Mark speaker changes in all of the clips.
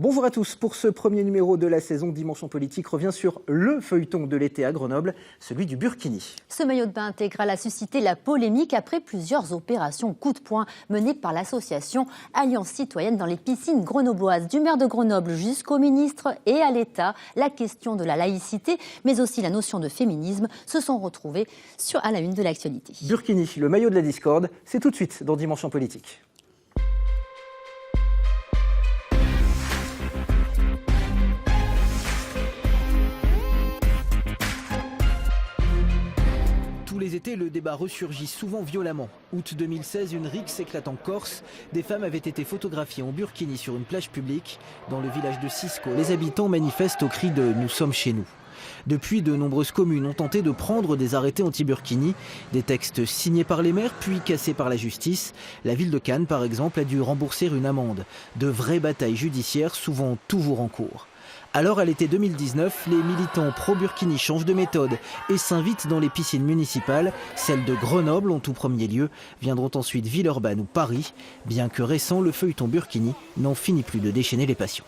Speaker 1: Bonjour à tous. Pour ce premier numéro de la saison, Dimension Politique revient sur le feuilleton de l'été à Grenoble, celui du burkini.
Speaker 2: Ce maillot de bain intégral a suscité la polémique après plusieurs opérations coup de poing menées par l'association Alliance Citoyenne dans les piscines grenobloises. Du maire de Grenoble jusqu'au ministre et à l'État, la question de la laïcité, mais aussi la notion de féminisme se sont retrouvées à la une de l'actualité.
Speaker 1: Burkini, le maillot de la discorde, c'est tout de suite dans Dimension Politique.
Speaker 3: Tous les étés, le débat ressurgit souvent violemment. Août 2016, une rixe éclate en Corse. Des femmes avaient été photographiées en burkini sur une plage publique. Dans le village de Cisco, les habitants manifestent au cri de « Nous sommes chez nous ». Depuis, de nombreuses communes ont tenté de prendre des arrêtés anti-burkini. Des textes signés par les maires, puis cassés par la justice. La ville de Cannes, par exemple, a dû rembourser une amende. De vraies batailles judiciaires, souvent toujours en cours. Alors, à l'été 2019, les militants pro-Burkini changent de méthode et s'invitent dans les piscines municipales. Celles de Grenoble en tout premier lieu, viendront ensuite Villeurbanne ou Paris. Bien que récent, le feuilleton Burkini n'en finit plus de déchaîner les passions.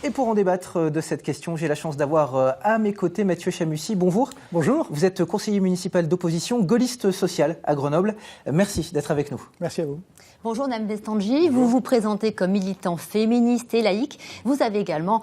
Speaker 1: Et pour en débattre de cette question, j'ai la chance d'avoir à mes côtés Mathieu Chamussy. Bonjour.
Speaker 4: Bonjour.
Speaker 1: Vous êtes conseiller municipal d'opposition, gaulliste social à Grenoble. Merci d'être avec nous.
Speaker 4: Merci à vous.
Speaker 2: Bonjour Naëm Bestandji, vous vous présentez comme militant féministe et laïque. Vous avez également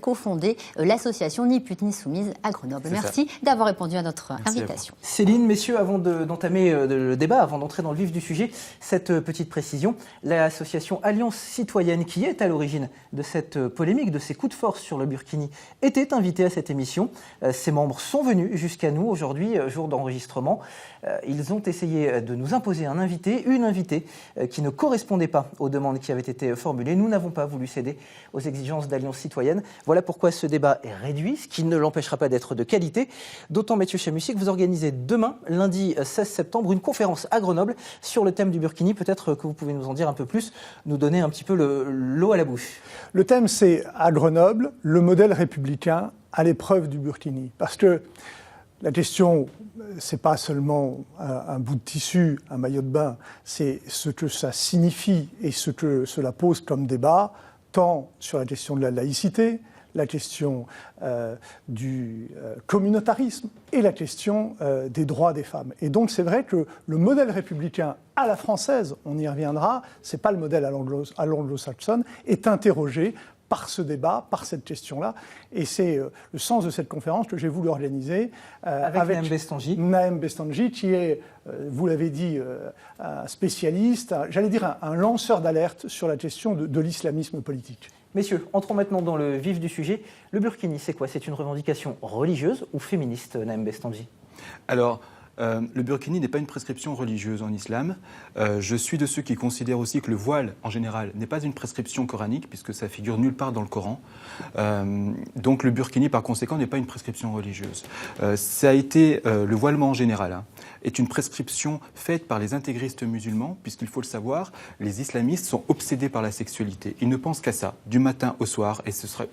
Speaker 2: cofondé l'association Ni pute ni soumise à Grenoble. Merci d'avoir répondu à notre invitation.
Speaker 1: Céline, messieurs, avant d'entamer le débat, avant d'entrer dans le vif du sujet, cette petite précision, l'association Alliance Citoyenne, qui est à l'origine de cette polémique, de ces coups de force sur le burkini, était invitée à cette émission. Ses membres sont venus jusqu'à nous aujourd'hui, jour d'enregistrement. Ils ont essayé de nous imposer une invitée qui ne correspondait pas aux demandes qui avaient été formulées. Nous n'avons pas voulu céder aux exigences d'Alliance Citoyenne. Voilà pourquoi ce débat est réduit, ce qui ne l'empêchera pas d'être de qualité. D'autant, Mathieu Chamussy, que vous organisez demain, lundi 16 septembre, une conférence à Grenoble sur le thème du burkini. Peut-être que vous pouvez nous en dire un peu plus, nous donner un petit peu l'eau à la bouche.
Speaker 4: Le thème, c'est à Grenoble, le modèle républicain à l'épreuve du burkini. Parce que la question, c'est pas seulement un bout de tissu, un maillot de bain, c'est ce que ça signifie et ce que cela pose comme débat, tant sur la question de la laïcité, la question du communautarisme et la question des droits des femmes. Et donc c'est vrai que le modèle républicain à la française, on y reviendra, c'est pas le modèle à l'anglo-saxonne, est interrogé par ce débat, par cette question-là. Et c'est le sens de cette conférence que j'ai voulu organiser avec Naëm Bestandji, qui est, vous l'avez dit, un spécialiste, j'allais dire un lanceur d'alerte sur la question de l'islamisme politique.
Speaker 1: Messieurs, entrons maintenant dans le vif du sujet. Le burkini, c'est quoi? C'est une revendication religieuse ou féministe, Naëm Bestandji?
Speaker 5: Alors, le burkini n'est pas une prescription religieuse en islam. Je suis de ceux qui considèrent aussi que le voile, en général, n'est pas une prescription coranique, puisque ça figure nulle part dans le Coran. Donc le burkini, par conséquent, n'est pas une prescription religieuse. Ça a été, le voilement en général, est une prescription faite par les intégristes musulmans, puisqu'il faut le savoir, les islamistes sont obsédés par la sexualité. Ils ne pensent qu'à ça, du matin au soir,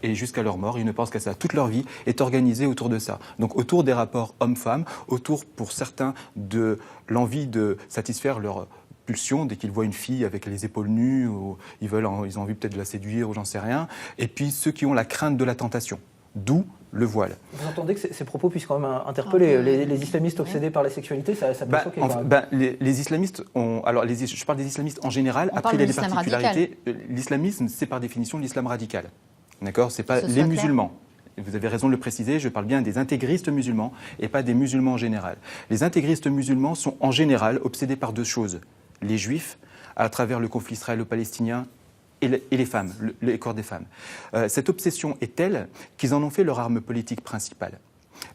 Speaker 5: et jusqu'à leur mort, ils ne pensent qu'à ça. Toute leur vie est organisée autour de ça. Donc autour des rapports hommes-femmes, autour, pour certains, de l'envie de satisfaire leur pulsion dès qu'ils voient une fille avec les épaules nues, ou ils ont envie peut-être de la séduire, ou j'en sais rien. Et puis ceux qui ont la crainte de la tentation, d'où le voile.
Speaker 1: Vous entendez que ces propos puissent quand même interpeller les islamistes obsédés par la sexualité, ça peut choquer.
Speaker 5: Les islamistes ont... Alors, je parle des islamistes en général. Après, il y a des particularités. L'islamisme, c'est par définition l'islam radical. D'accord? C'est pas les musulmans. Vous avez raison de le préciser, je parle bien des intégristes musulmans et pas des musulmans en général. Les intégristes musulmans sont en général obsédés par deux choses. Les juifs, à travers le conflit israélo-palestinien, et les femmes, les corps des femmes. Cette obsession est telle qu'ils en ont fait leur arme politique principale.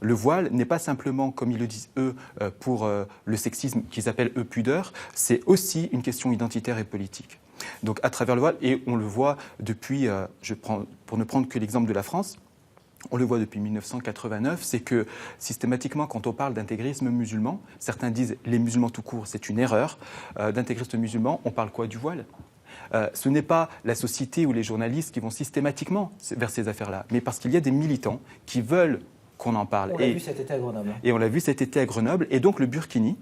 Speaker 5: Le voile n'est pas simplement, comme ils le disent eux, pour le sexisme qu'ils appellent eux pudeur, c'est aussi une question identitaire et politique. Donc à travers le voile, et on le voit depuis, pour ne prendre que l'exemple de la France, on le voit depuis 1989, c'est que systématiquement, quand on parle d'intégrisme musulman, certains disent les musulmans tout court, c'est une erreur. D'intégrisme musulman, on parle quoi? Du voile? Ce n'est pas la société ou les journalistes qui vont systématiquement vers ces affaires-là, mais parce qu'il y a des militants qui veulent qu'on en parle.
Speaker 1: On l'a vu cet été à Grenoble.
Speaker 5: Et on l'a vu cet été à Grenoble. Et donc le burkini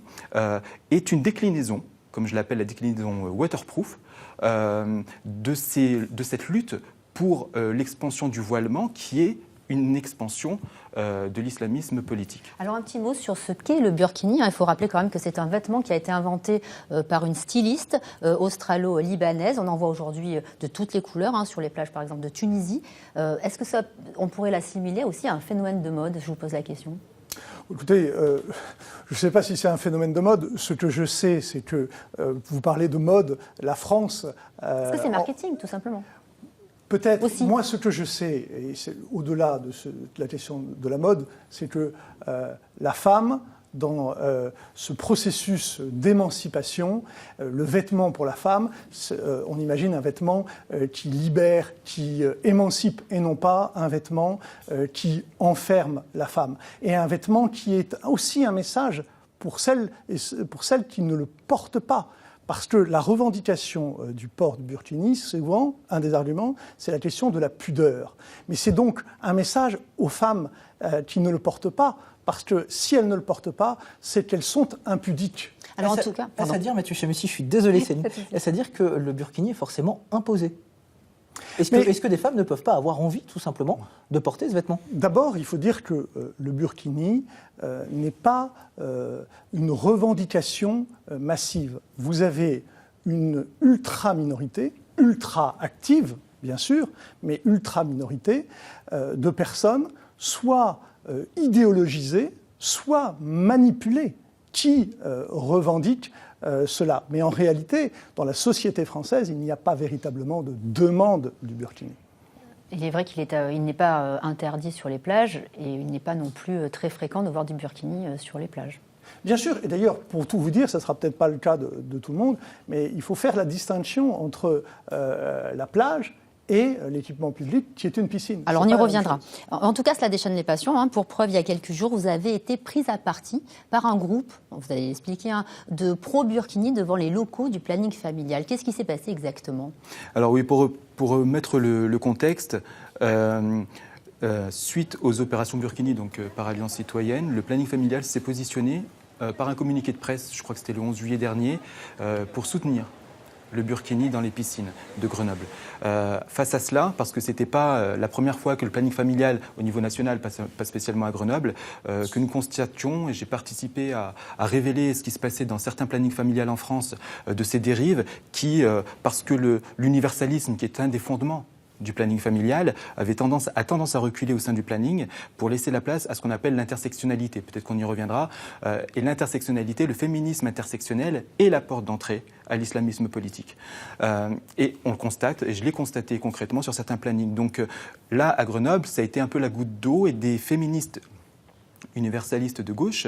Speaker 5: est une déclinaison, comme je l'appelle la déclinaison waterproof, de cette lutte pour l'expansion du voilement qui est une expansion de l'islamisme politique.
Speaker 2: Alors un petit mot sur ce qu'est le burkini. Il faut rappeler quand même que c'est un vêtement qui a été inventé par une styliste australo-libanaise. On en voit aujourd'hui de toutes les couleurs sur les plages par exemple de Tunisie. Est-ce que on pourrait l'assimiler aussi à un phénomène de mode? Je vous pose la question.
Speaker 4: Écoutez, je ne sais pas si c'est un phénomène de mode. Ce que je sais, c'est que vous parlez de mode, la France...
Speaker 2: Est-ce que c'est marketing, tout simplement?
Speaker 4: Peut-être.
Speaker 2: Aussi.
Speaker 4: Moi, ce que je sais, et c'est au-delà de la question de la mode, c'est que la femme, dans ce processus d'émancipation, le vêtement pour la femme, on imagine un vêtement qui libère, qui émancipe, et non pas un vêtement qui enferme la femme. Et un vêtement qui est aussi un message pour celles qui ne le portent pas. Parce que la revendication du port du burkini, souvent, un des arguments, c'est la question de la pudeur. Mais c'est donc un message aux femmes qui ne le portent pas, parce que si elles ne le portent pas, c'est qu'elles sont impudiques.
Speaker 2: Alors en tout cas...
Speaker 1: Est-ce à dire, Mathieu Chamessi, je suis désolé Céline, est-ce à dire que le burkini est forcément imposé? Est-ce que des femmes ne peuvent pas avoir envie, tout simplement, de porter ce vêtement?
Speaker 4: D'abord, il faut dire que le burkini n'est pas une revendication massive. Vous avez une ultra-minorité, ultra-active, bien sûr, mais ultra-minorité de personnes, soit idéologisées, soit manipulées, qui revendiquent cela. Mais en réalité, dans la société française, il n'y a pas véritablement de demande du burkini.
Speaker 2: Il est vrai qu'il n'est pas interdit sur les plages et il n'est pas non plus très fréquent de voir du burkini sur les plages.
Speaker 4: Bien sûr, et d'ailleurs, pour tout vous dire, ça ne sera peut-être pas le cas de tout le monde, mais il faut faire la distinction entre la plage et l'équipement public qui est une piscine.
Speaker 2: Alors on y reviendra. En tout cas, cela déchaîne les passions. Pour preuve, il y a quelques jours, vous avez été prise à partie par un groupe, vous allez l'expliquer, de pro-burkini devant les locaux du planning familial. Qu'est-ce qui s'est passé exactement?
Speaker 5: Alors oui, pour mettre le contexte, suite aux opérations burkini donc, par Alliance citoyenne, le planning familial s'est positionné par un communiqué de presse, je crois que c'était le 11 juillet dernier, pour soutenir le burkini dans les piscines de Grenoble. Face à cela, parce que ce n'était pas la première fois que le planning familial au niveau national, pas spécialement à Grenoble, que nous constations, et j'ai participé à révéler ce qui se passait dans certains plannings familiales en France, de ces dérives qui, parce que l'universalisme qui est un des fondements du planning familial a tendance à reculer au sein du planning pour laisser la place à ce qu'on appelle l'intersectionnalité. Peut-être qu'on y reviendra. Et l'intersectionnalité, le féminisme intersectionnel est la porte d'entrée à l'islamisme politique. Et on le constate, et je l'ai constaté concrètement sur certains plannings. Donc là, à Grenoble, ça a été un peu la goutte d'eau et des féministes universalistes de gauche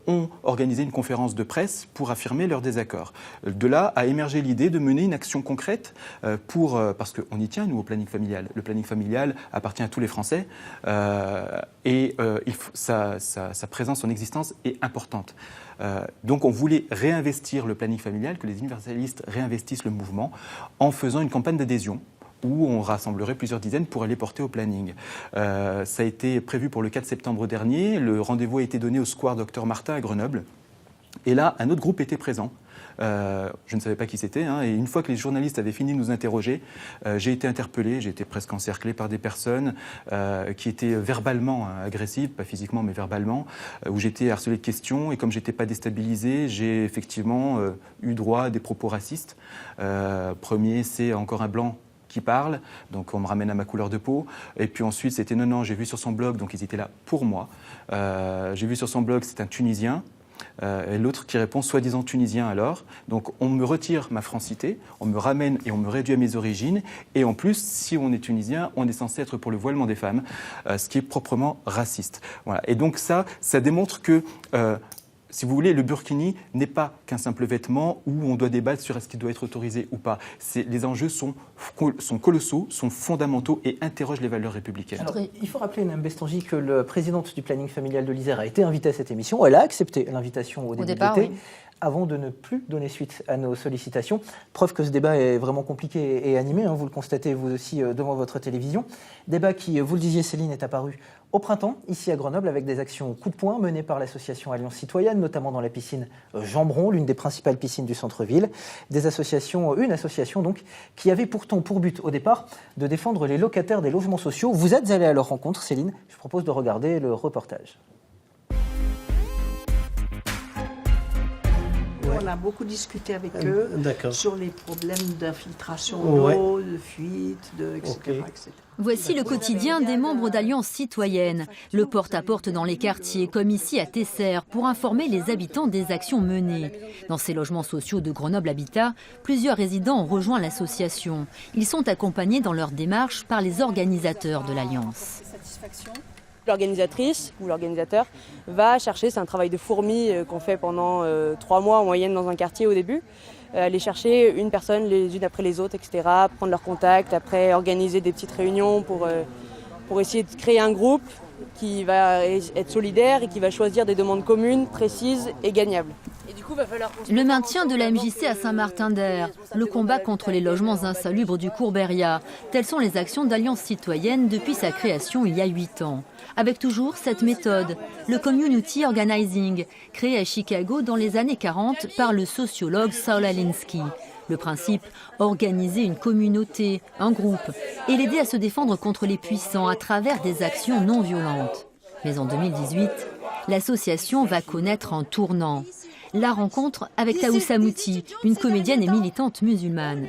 Speaker 5: ont organisé une conférence de presse pour affirmer leur désaccord. De là a émergé l'idée de mener une action concrète parce qu'on y tient, nous, au planning familial. Le planning familial appartient à tous les Français et sa présence, son existence est importante. Donc on voulait réinvestir le planning familial, que les universalistes réinvestissent le mouvement en faisant une campagne d'adhésion où on rassemblerait plusieurs dizaines pour aller porter au planning. Ça a été prévu pour le 4 septembre dernier. Le rendez-vous a été donné au square Docteur Martin à Grenoble. Et là, un autre groupe était présent. Je ne savais pas qui c'était. Et une fois que les journalistes avaient fini de nous interroger, j'ai été interpellé, j'ai été presque encerclé par des personnes qui étaient verbalement agressives, pas physiquement mais verbalement, où j'étais harcelé de questions. Et comme je n'étais pas déstabilisé, j'ai effectivement eu droit à des propos racistes. Premier, c'est encore un blanc qui parle, donc on me ramène à ma couleur de peau. Et puis ensuite, c'était non, j'ai vu sur son blog, donc ils étaient là pour moi. J'ai vu sur son blog, c'est un Tunisien. Et l'autre qui répond soi-disant tunisien alors. Donc on me retire ma francité, on me ramène et on me réduit à mes origines. Et en plus, si on est tunisien, on est censé être pour le voilement des femmes, ce qui est proprement raciste. Voilà. Et donc ça démontre que si vous voulez, le burkini n'est pas qu'un simple vêtement où on doit débattre sur est-ce qu'il doit être autorisé ou pas. Les enjeux sont colossaux, sont fondamentaux et interrogent les valeurs républicaines.
Speaker 1: Alors, il faut rappeler, Mme Bestangy, que la présidente du planning familial de l'Isère a été invitée à cette émission. Elle a accepté l'invitation au début de l'été. Oui. avant de ne plus donner suite à nos sollicitations. Preuve que ce débat est vraiment compliqué et animé, vous le constatez vous aussi devant votre télévision. Débat qui, vous le disiez Céline, est apparu au printemps, ici à Grenoble, avec des actions coup de poing menées par l'association Alliance Citoyenne, notamment dans la piscine Jambron, l'une des principales piscines du centre-ville. Une association donc, qui avait pourtant pour but au départ de défendre les locataires des logements sociaux. Vous êtes allé à leur rencontre, Céline. Je propose de regarder le reportage.
Speaker 6: On a beaucoup discuté avec eux sur les problèmes d'infiltration d'eau, de fuite, etc., etc.
Speaker 2: Voici le quotidien des membres d'Alliance Citoyenne. Le porte-à-porte dans les quartiers, comme ici à Tesser, pour informer les habitants des actions menées. Dans ces logements sociaux de Grenoble Habitat, plusieurs résidents ont rejoint l'association. Ils sont accompagnés dans leur démarche par les organisateurs de l'Alliance.
Speaker 7: L'organisatrice ou l'organisateur va chercher, c'est un travail de fourmi qu'on fait pendant 3 mois en moyenne dans un quartier au début, aller chercher une personne les unes après les autres, etc., prendre leur contact, après organiser des petites réunions pour essayer de créer un groupe qui va être solidaire et qui va choisir des demandes communes, précises et gagnables.
Speaker 2: Le maintien de la MJC à Saint-Martin-d'Air, le combat contre les logements insalubres du Courberia, telles sont les actions d'Alliance Citoyenne depuis sa création il y a 8 ans. Avec toujours cette méthode, le Community Organizing, créé à Chicago dans les années 40 par le sociologue Saul Alinsky. Le principe, organiser une communauté, un groupe, et l'aider à se défendre contre les puissants à travers des actions non violentes. Mais en 2018, l'association va connaître un tournant. La rencontre avec Taoussa Mouti, une comédienne et militante musulmane.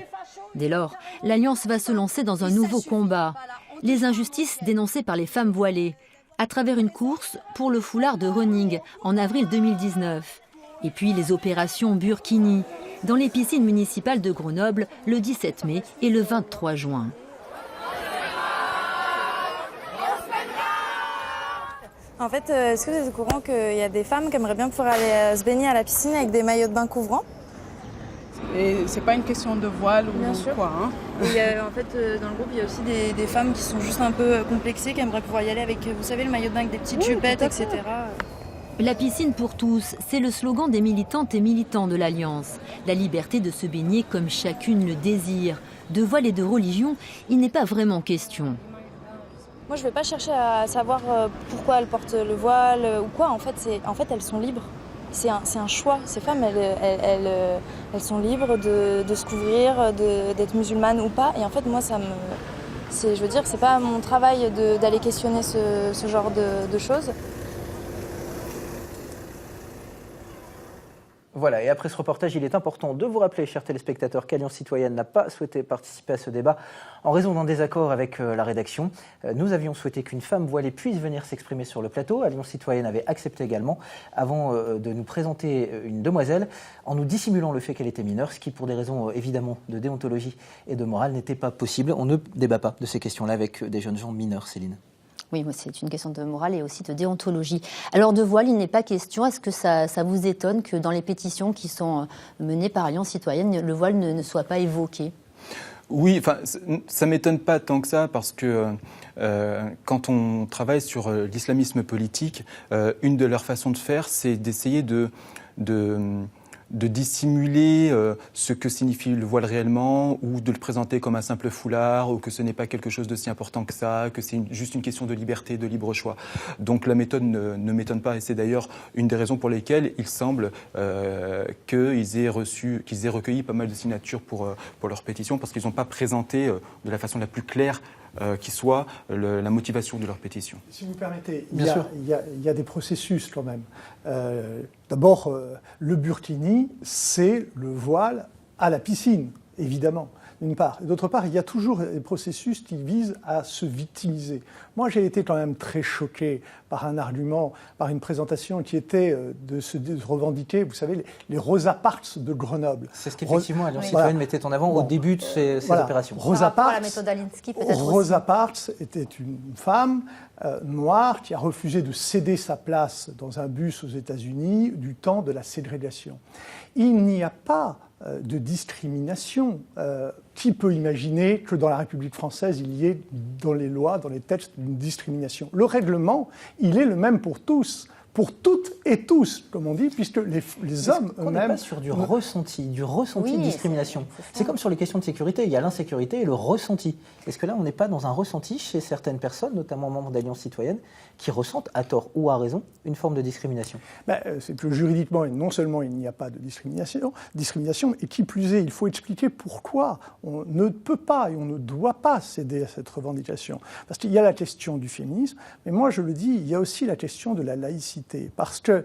Speaker 2: Dès lors, l'Alliance va se lancer dans un nouveau combat. Les injustices dénoncées par les femmes voilées, à travers une course pour le foulard de Running en avril 2019. Et puis les opérations Burkini, dans les piscines municipales de Grenoble le 17 mai et le 23 juin.
Speaker 8: En fait, est-ce que vous êtes au courant qu'il y a des femmes qui aimeraient bien pouvoir aller se baigner à la piscine avec des maillots de bain couvrants?
Speaker 9: Et c'est pas une question de voile ou quoi.
Speaker 8: Et en fait, dans le groupe, il y a aussi des femmes qui sont juste un peu complexées, qui aimeraient pouvoir y aller avec, vous savez, le maillot de bain avec des petites jupettes, etc.
Speaker 2: La piscine pour tous, c'est le slogan des militantes et militants de l'Alliance. La liberté de se baigner comme chacune le désire. De voile et de religion, il n'est pas vraiment question.
Speaker 8: Moi, je ne vais pas chercher à savoir pourquoi elles portent le voile ou quoi. En fait, elles sont libres. C'est un choix. Ces femmes, elles sont libres de se couvrir, d'être musulmanes ou pas. Et en fait, moi, je veux dire, c'est pas mon travail d'aller questionner ce genre de choses.
Speaker 1: Voilà, et après ce reportage, il est important de vous rappeler, chers téléspectateurs, qu'Alliance Citoyenne n'a pas souhaité participer à ce débat en raison d'un désaccord avec la rédaction. Nous avions souhaité qu'une femme voilée puisse venir s'exprimer sur le plateau. Alliance Citoyenne avait accepté également, avant de nous présenter une demoiselle, en nous dissimulant le fait qu'elle était mineure, ce qui, pour des raisons évidemment de déontologie et de morale, n'était pas possible. On ne débat pas de ces questions-là avec des jeunes gens mineurs, Céline.
Speaker 2: Oui, c'est une question de morale et aussi de déontologie. Alors de voile, il n'est pas question. Est-ce que ça vous étonne que dans les pétitions qui sont menées par Alliance Citoyenne, le voile ne soit pas évoqué ?
Speaker 5: Oui, enfin, ça ne m'étonne pas tant que ça, parce que quand on travaille sur l'islamisme politique, une de leurs façons de faire, c'est d'essayer de dissimuler ce que signifie le voile réellement, ou de le présenter comme un simple foulard, ou que ce n'est pas quelque chose de si important que ça, que c'est juste une question de liberté, de libre choix. Donc la méthode ne m'étonne pas, et c'est d'ailleurs une des raisons pour lesquelles il semble qu'ils aient recueilli pas mal de signatures pour leur pétition, parce qu'ils n'ont pas présenté de la façon la plus claire qui soit la motivation de leur pétition.
Speaker 4: Si vous permettez, il y a des processus quand même. D'abord, le burkini, c'est le voile à la piscine, évidemment, d'une part. D'autre part, il y a toujours des processus qui visent à se victimiser. Moi, j'ai été quand même très choqué par un argument, par une présentation qui était de se revendiquer, vous savez, les Rosa Parks de Grenoble.
Speaker 1: C'est ce qu'effectivement Alliance Citoyenne mettait en avant au début de ces opérations.
Speaker 2: Rosa
Speaker 4: Parks était une femme noire qui a refusé de céder sa place dans un bus aux États-Unis du temps de la ségrégation. Il n'y a pas de discrimination. Qui peut imaginer que dans la République française, il y ait dans les lois, dans les textes, une discrimination? Le règlement, il est le même pour tous. pour toutes et tous, comme on dit, puisque les hommes eux-mêmes...
Speaker 1: On n'est pas sur du ressenti de discrimination. C'est comme sur les questions de sécurité, il y a l'insécurité et le ressenti. Est-ce que là, on n'est pas dans un ressenti chez certaines personnes, notamment membres d'Alliance citoyenne, qui ressentent, à tort ou à raison, une forme de discrimination?
Speaker 4: C'est que juridiquement, non seulement il n'y a pas de discrimination, et qui plus est, il faut expliquer pourquoi on ne peut pas et on ne doit pas céder à cette revendication. Parce qu'il y a la question du féminisme, mais moi je le dis, il y a aussi la question de la laïcité. Parce que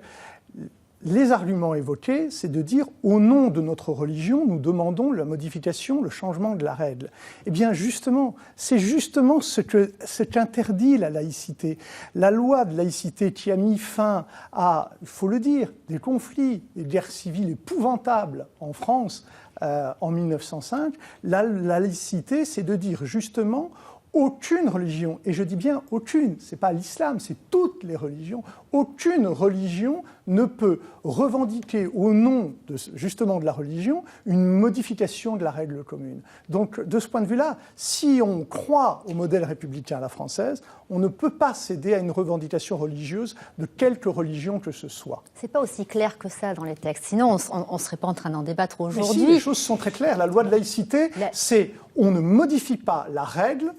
Speaker 4: les arguments évoqués, c'est de dire au nom de notre religion, nous demandons la modification, le changement de la règle. Eh bien justement, c'est justement ce qu'interdit la laïcité. La loi de laïcité qui a mis fin à, il faut le dire, des conflits, des guerres civiles épouvantables en France en 1905, la laïcité, c'est de dire justement aucune religion, et je dis bien aucune, c'est pas l'islam, c'est toutes les religions, aucune religion ne peut revendiquer au nom justement de la religion une modification de la règle commune. Donc de ce point de vue-là, si on croit au modèle républicain à la française, on ne peut pas céder à une revendication religieuse de quelque religion que ce soit.
Speaker 2: C'est pas aussi clair que ça dans les textes, sinon on serait pas en train d'en débattre aujourd'hui.
Speaker 4: Mais si, les choses sont très claires, la loi de laïcité, c'est on ne modifie pas la règle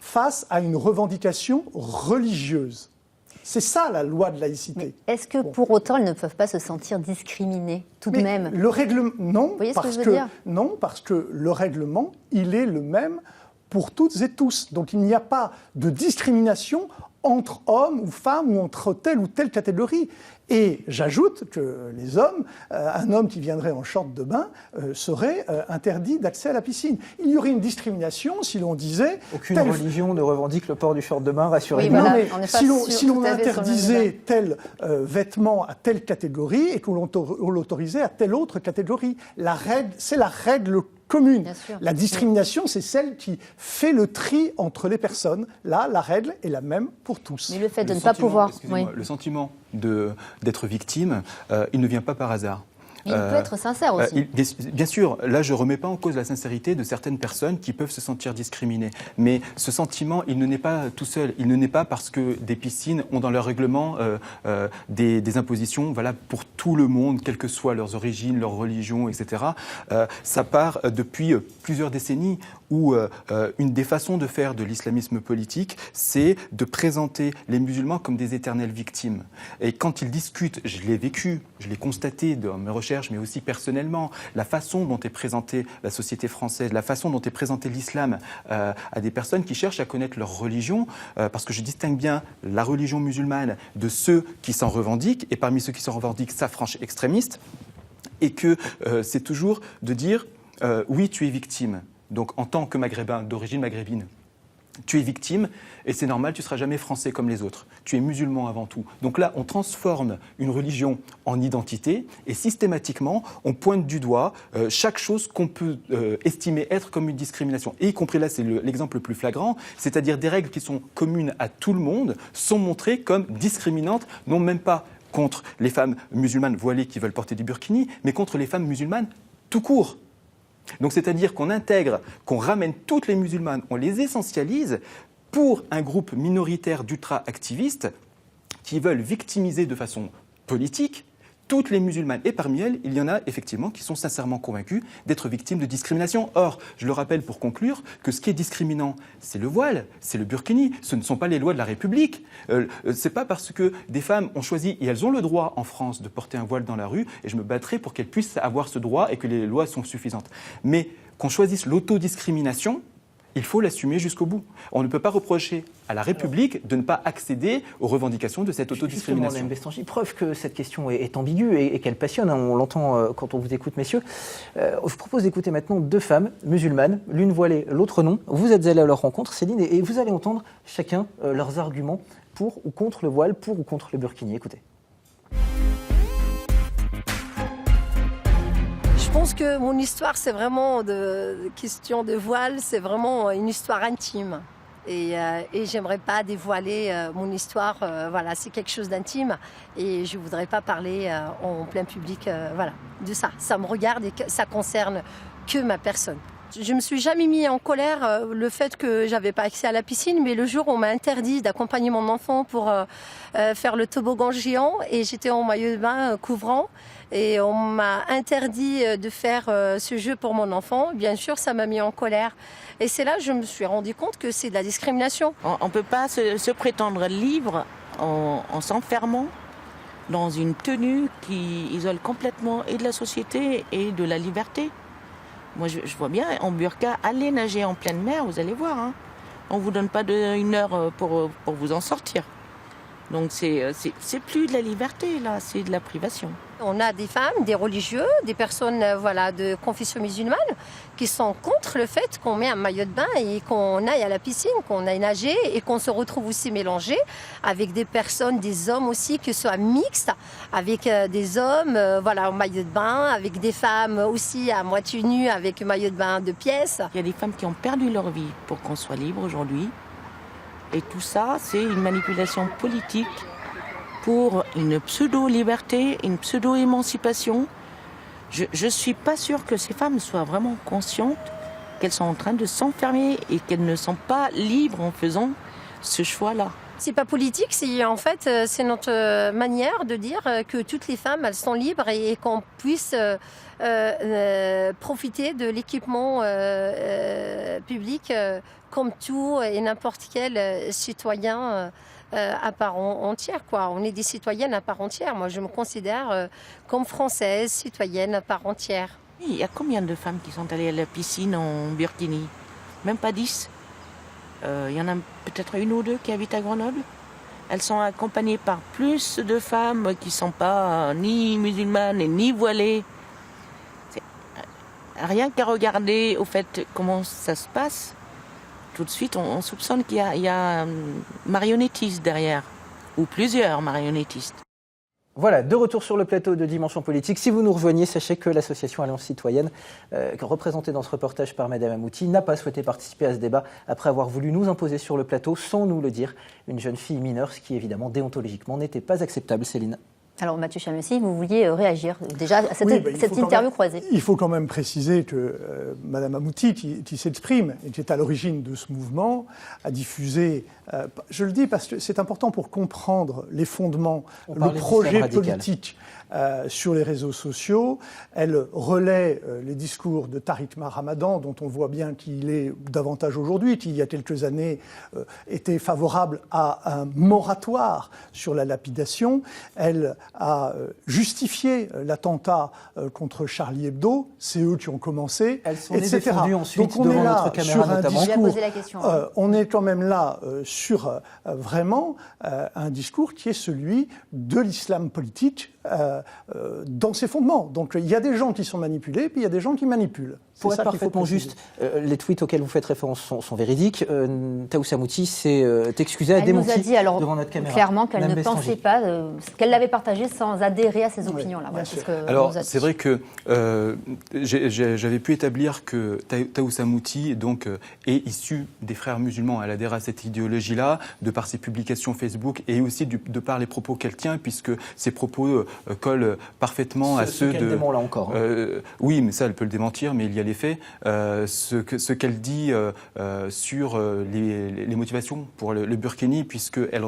Speaker 4: face à une revendication religieuse. C'est ça la loi de laïcité.
Speaker 2: Mais est-ce que pour autant elles ne peuvent pas se sentir discriminées tout de même?
Speaker 4: Le règlement, non,
Speaker 2: vous voyez ce que je veux dire?
Speaker 4: Non, parce que le règlement, il est le même pour toutes et tous. Donc il n'y a pas de discrimination entre hommes ou femmes ou entre telle ou telle catégorie. Et j'ajoute que les hommes, un homme qui viendrait en short de bain serait interdit d'accès à la piscine. Il y aurait une discrimination si l'on disait...
Speaker 1: Aucune religion ne revendique le port du short de bain, rassurez-vous.
Speaker 2: Oui, voilà,
Speaker 4: si l'on interdisait tel vêtement à telle catégorie et qu'on l'autorisait à telle autre catégorie, c'est la règle commune. La discrimination, c'est celle qui fait le tri entre les personnes. Là, la règle est la même pour tous.
Speaker 2: Mais le fait de ne pas pouvoir...
Speaker 5: Le sentiment d'être victime, il ne vient pas par hasard.
Speaker 2: Il peut être sincère aussi.
Speaker 5: Bien sûr, là je ne remets pas en cause la sincérité de certaines personnes qui peuvent se sentir discriminées. Mais ce sentiment, il ne naît pas tout seul. Il ne naît pas parce que des piscines ont dans leur règlement des impositions valables pour tout le monde, quelles que soient leurs origines, leur religion, etc. Ça part depuis plusieurs décennies où une des façons de faire de l'islamisme politique, c'est de présenter les musulmans comme des éternelles victimes. Et quand ils discutent, je l'ai vécu, je l'ai constaté dans mes recherches, mais aussi personnellement, la façon dont est présentée la société française, la façon dont est présenté l'islam à des personnes qui cherchent à connaître leur religion, parce que je distingue bien la religion musulmane de ceux qui s'en revendiquent, et parmi ceux qui s'en revendiquent s'affranchent extrémistes, et que c'est toujours de dire oui, tu es victime. Donc, en tant que maghrébin, d'origine maghrébine, tu es victime et c'est normal, tu ne seras jamais français comme les autres. Tu es musulman avant tout. Donc là, on transforme une religion en identité et systématiquement, on pointe du doigt chaque chose qu'on peut estimer être comme une discrimination. Et y compris là, c'est l'exemple le plus flagrant, c'est-à-dire des règles qui sont communes à tout le monde sont montrées comme discriminantes, non même pas contre les femmes musulmanes voilées qui veulent porter du burkini, mais contre les femmes musulmanes tout court. Donc c'est-à-dire qu'on intègre, qu'on ramène toutes les musulmanes, on les essentialise pour un groupe minoritaire d'ultra-activistes qui veulent victimiser de façon politique toutes les musulmanes. Et parmi elles, il y en a effectivement qui sont sincèrement convaincus d'être victimes de discrimination. Or, je le rappelle pour conclure, que ce qui est discriminant, c'est le voile, c'est le burkini, ce ne sont pas les lois de la République. C'est pas parce que des femmes ont choisi, et elles ont le droit en France de porter un voile dans la rue, et je me battrai pour qu'elles puissent avoir ce droit et que les lois sont suffisantes. Mais qu'on choisisse l'autodiscrimination, il faut l'assumer jusqu'au bout. On ne peut pas reprocher à la République de ne pas accéder aux revendications de cette autodiscrimination.
Speaker 1: Preuve que cette question est ambiguë et qu'elle passionne, hein, on l'entend quand on vous écoute, messieurs. Je vous propose d'écouter maintenant deux femmes musulmanes, l'une voilée, l'autre non. Vous êtes allés à leur rencontre, Céline, et vous allez entendre chacun leurs arguments pour ou contre le voile, pour ou contre le burkini. Écoutez.
Speaker 10: Je pense que mon histoire, c'est vraiment de question de voile, c'est vraiment une histoire intime. Et j'aimerais pas dévoiler mon histoire, voilà, c'est quelque chose d'intime. Et je voudrais pas parler en plein public, voilà, de ça. Ça me regarde et ça concerne que ma personne. Je me suis jamais mis en colère le fait que j'avais pas accès à la piscine, mais le jour où on m'a interdit d'accompagner mon enfant pour faire le toboggan géant et j'étais en maillot de bain couvrant et on m'a interdit de faire ce jeu pour mon enfant, bien sûr ça m'a mis en colère. Et c'est là que je me suis rendu compte que c'est de la discrimination.
Speaker 11: On ne peut pas se prétendre libre en s'enfermant dans une tenue qui isole complètement et de la société et de la liberté. Moi, je vois bien, en burqa, allez nager en pleine mer, vous allez voir. Hein. On ne vous donne pas une heure pour vous en sortir. Donc, c'est plus de la liberté, là, c'est de la privation.
Speaker 10: On a des femmes, des religieux, des personnes de confession musulmane qui sont contre le fait qu'on met un maillot de bain et qu'on aille à la piscine, qu'on aille nager et qu'on se retrouve aussi mélangé avec des personnes, des hommes aussi, que ce soit mixtes, avec des hommes en maillot de bain, avec des femmes aussi à moitié nues avec maillot de bain de pièces.
Speaker 11: Il y a des femmes qui ont perdu leur vie pour qu'on soit libre aujourd'hui. Et tout ça, c'est une manipulation politique pour une pseudo-liberté, une pseudo-émancipation. Je ne suis pas sûre que ces femmes soient vraiment conscientes qu'elles sont en train de s'enfermer et qu'elles ne sont pas libres en faisant ce choix-là.
Speaker 10: C'est pas politique, c'est notre manière de dire que toutes les femmes, elles sont libres et qu'on puisse profiter de l'équipement public comme tout et n'importe quel citoyen à part entière, quoi. On est des citoyennes à part entière. Moi, je me considère comme française, citoyenne à part entière.
Speaker 11: Il y a combien de femmes qui sont allées à la piscine en burkini? Même pas 10. Il y en a peut-être une ou deux qui habitent à Grenoble. Elles sont accompagnées par plus de femmes qui ne sont pas ni musulmanes et ni voilées. Rien qu'à regarder au fait comment ça se passe, tout de suite on soupçonne qu'il y a un marionnettiste derrière, ou plusieurs marionnettistes.
Speaker 1: Voilà, de retour sur le plateau de Dimension Politique. Si vous nous rejoignez, sachez que l'association Alliance Citoyenne, représentée dans ce reportage par Madame Amouti, n'a pas souhaité participer à ce débat après avoir voulu nous imposer sur le plateau, sans nous le dire, une jeune fille mineure, ce qui évidemment déontologiquement n'était pas acceptable. Céline.
Speaker 2: Alors Mathieu Chamessy, vous vouliez réagir déjà à cette interview croisée.
Speaker 4: Il faut quand même préciser que Madame Amouti, qui s'exprime et qui est à l'origine de ce mouvement, a diffusé, je le dis parce que c'est important pour comprendre les fondements, le projet politique sur les réseaux sociaux. Elle relaie les discours de Tariq Ramadan, dont on voit bien qu'il est davantage aujourd'hui, qui il y a quelques années était favorable à un moratoire sur la lapidation. Elle a justifié l'attentat contre Charlie Hebdo, c'est eux qui ont commencé,
Speaker 1: elles sont
Speaker 4: etc.
Speaker 1: défendues ensuite.
Speaker 4: Donc on est là
Speaker 1: notre caméra,
Speaker 4: sur un
Speaker 1: notamment.
Speaker 4: discours, on est quand même là sur vraiment un discours qui est celui de l'islam politique dans ses fondements. Donc il y a des gens qui sont manipulés, puis il y a des gens qui manipulent.
Speaker 1: Pour être parfaitement juste, les tweets auxquels vous faites référence sont véridiques. Taous Amouti s'est excusée, a démenti devant notre caméra.
Speaker 2: Clairement qu'elle ne pensait pas, qu'elle l'avait partagé sans adhérer à ces opinions-là.
Speaker 4: Voilà,
Speaker 5: alors c'est vrai que j'avais pu établir que Taous Amouti donc est issu des frères musulmans. Elle adhère à cette idéologie-là de par ses publications Facebook et aussi de par les propos qu'elle tient, puisque ses propos collent parfaitement à ceux de.
Speaker 1: Dément, là encore.
Speaker 5: Oui, mais ça, elle peut le démentir, mais il y a les faits. Ce qu'elle dit sur les motivations pour le burkini, puisqu'elle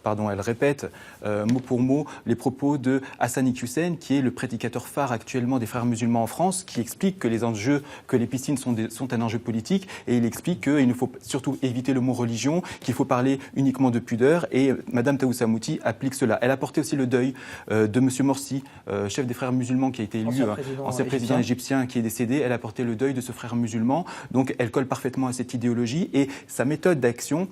Speaker 5: elle répète mot pour mot les propos de Hassan Iqiyoussen, qui est le prédicateur phare actuellement des frères musulmans en France, qui explique que les piscines sont un enjeu politique, et il explique qu'il ne faut surtout éviter le mot religion, qu'il faut parler uniquement de pudeur, et Madame Taous Amouti applique cela. Elle a porté aussi le deuil de Monsieur Morsi, chef des frères musulmans, qui a été élu ancien président égyptien, qui est décédé. Elle a porté le deuil de ce frère musulman, donc elle colle parfaitement à cette idéologie, et sa méthode d'action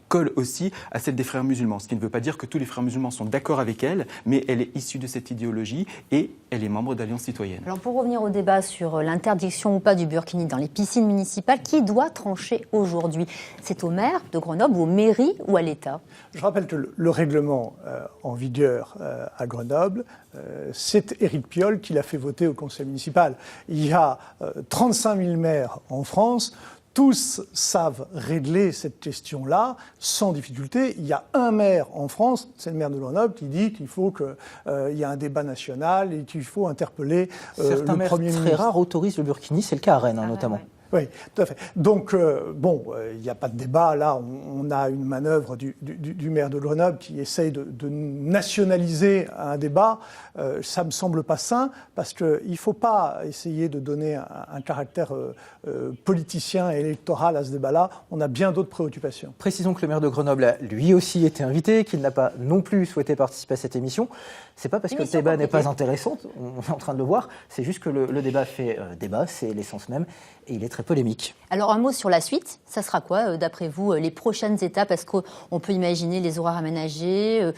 Speaker 5: colle aussi à celle des frères musulmans. Ce qui ne veut pas dire que tous les frères musulmans sont d'accord avec elle, mais elle est issue de cette idéologie et elle est membre d'Alliance Citoyenne.
Speaker 2: Alors pour revenir au débat sur l'interdiction ou pas du burkini dans les piscines municipales, qui doit trancher aujourd'hui? C'est au maire de Grenoble, ou aux mairies, ou à l'État?
Speaker 4: Je rappelle que le règlement en vigueur à Grenoble, c'est Éric Piolle qui l'a fait voter au conseil municipal. Il y a 35 000 maires en France. tous savent régler cette question-là sans difficulté. Il y a un maire en France, c'est le maire de Grenoble, qui dit qu'il faut qu'il y ait un débat national et qu'il faut interpeller le Premier ministre.
Speaker 1: Très rares autorisent le burkini, c'est le cas à Rennes notamment.
Speaker 4: Ouais. Oui, tout à fait. Donc, il n'y a pas de débat. Là, on a une manœuvre du maire de Grenoble qui essaye de nationaliser un débat. Ça ne me semble pas sain, parce qu'il ne faut pas essayer de donner un caractère politicien et électoral à ce débat-là. On a bien d'autres préoccupations.
Speaker 1: Précisons que le maire de Grenoble a lui aussi été invité, qu'il n'a pas non plus souhaité participer à cette émission. C'est pas parce que le débat n'est pas intéressant, on est en train de le voir, c'est juste que le débat fait débat, c'est l'essence même, et il est très polémique.
Speaker 2: Alors un mot sur la suite, ça sera quoi d'après vous les prochaines étapes? Est-ce qu'on peut imaginer les horaires aménagés?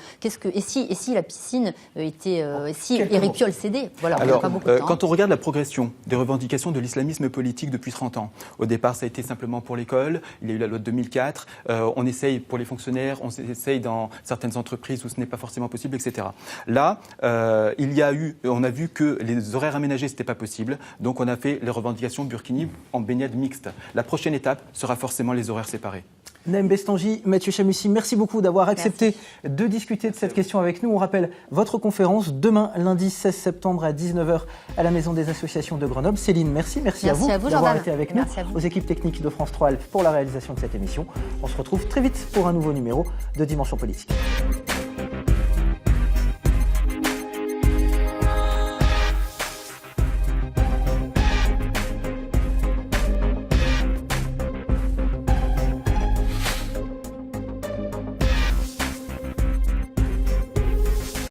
Speaker 2: Et si la piscine était... si Éric Piolle cédait? Voilà, on n'a pas beaucoup de temps.
Speaker 5: Quand on regarde la progression des revendications de l'islamisme politique depuis 30 ans, au départ ça a été simplement pour l'école, il y a eu la loi de 2004, on essaye pour les fonctionnaires, on essaye dans certaines entreprises où ce n'est pas forcément possible, etc. Là, on a vu que les horaires aménagés, ce n'était pas possible, donc on a fait les revendications burkini en baignade mixte. La prochaine étape sera forcément les horaires séparés.
Speaker 1: Naïm Bestanji, Mathieu Chamussi, merci beaucoup d'avoir accepté de discuter de cette question avec nous. On rappelle votre conférence demain, lundi 16 septembre à 19h à la Maison des Associations de Grenoble. Céline, merci à vous d'avoir été avec nous, aux équipes techniques de France 3 Alpes pour la réalisation de cette émission. On se retrouve très vite pour un nouveau numéro de Dimension Politique.